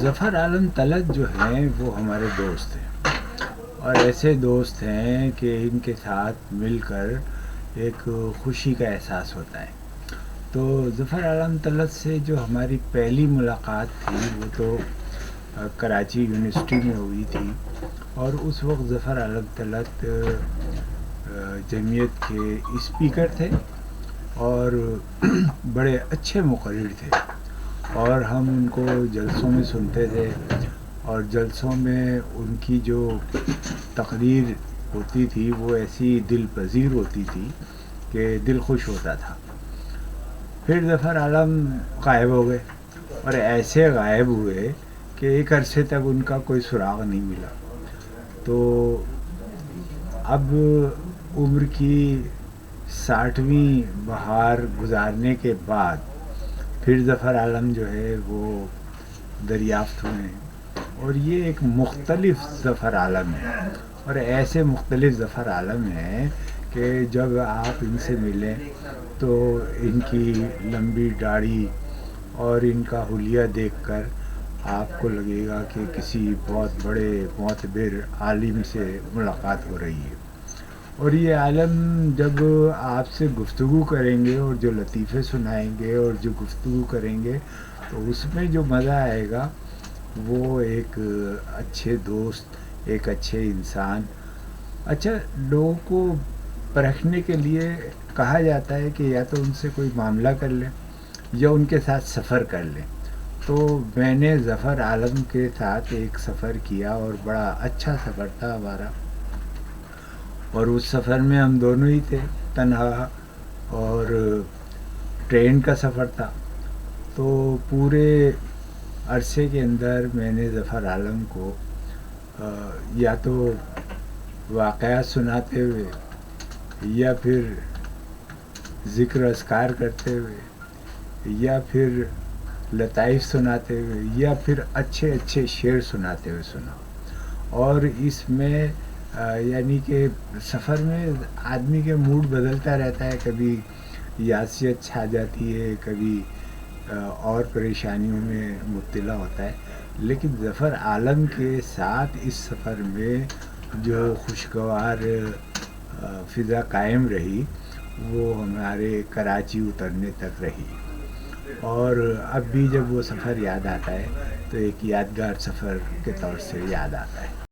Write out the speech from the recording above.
ظفر عالم طلعت جو ہیں وہ ہمارے دوست ہیں، اور ایسے دوست ہیں کہ ان کے ساتھ مل کر ایک خوشی کا احساس ہوتا ہے۔ تو ظفر عالم طلعت سے جو ہماری پہلی ملاقات تھی وہ تو کراچی یونیورسٹی میں ہوئی تھی، اور اس وقت ظفر عالم طلعت جمعیت کے اسپیکر تھے اور بڑے اچھے مقرر تھے، اور ہم ان کو جلسوں میں سنتے تھے، اور جلسوں میں ان کی جو تقریر ہوتی تھی وہ ایسی دل پذیر ہوتی تھی کہ دل خوش ہوتا تھا۔ پھر ظفر عالم غائب ہو گئے، اور ایسے غائب ہوئے کہ ایک عرصے تک ان کا کوئی سراغ نہیں ملا۔ تو اب عمر کی 60ویں بہار گزارنے کے بعد پھر ظفر عالم جو ہے وہ دریافت ہوئے ہیں، اور یہ ایک مختلف ظفر عالم ہے، اور ایسے مختلف ظفر عالم ہیں کہ جب آپ ان سے ملیں تو ان کی لمبی داڑھی اور ان کا حلیہ دیکھ کر آپ کو لگے گا کہ کسی بہت بڑے معتبر عالم سے ملاقات ہو رہی ہے۔ اور یہ عالم جب آپ سے گفتگو کریں گے اور جو لطیفے سنائیں گے اور جو گفتگو کریں گے تو اس میں جو مزہ آئے گا وہ ایک اچھے دوست، ایک اچھے انسان۔ اچھا، لوگوں کو پرکھنے کے لیے کہا جاتا ہے کہ یا تو ان سے کوئی معاملہ کر لیں یا ان کے ساتھ سفر کر لیں۔ تو میں نے ظفر عالم کے ساتھ ایک سفر کیا اور بڑا اچھا سفر تھا ہمارا، اور اس سفر میں ہم دونوں ہی تھے تنہا، اور ٹرین کا سفر تھا۔ تو پورے عرصے کے اندر میں نے ظفر عالم کو یا تو واقعات سناتے ہوئے، یا پھر ذکر اذکار کرتے ہوئے، یا پھر لطائف سناتے ہوئے، یا پھر اچھے اچھے شعر سناتے ہوئے سنا۔ اور اس میں یعنی کہ سفر میں آدمی کے موڈ بدلتا رہتا ہے، کبھی یاسیت چھا جاتی ہے، کبھی اور پریشانیوں میں مبتلا ہوتا ہے، لیکن ظفر عالم کے ساتھ اس سفر میں جو خوشگوار فضا قائم رہی وہ ہمارے کراچی اترنے تک رہی، اور اب بھی جب وہ سفر یاد آتا ہے تو ایک یادگار سفر کے طور سے یاد آتا ہے۔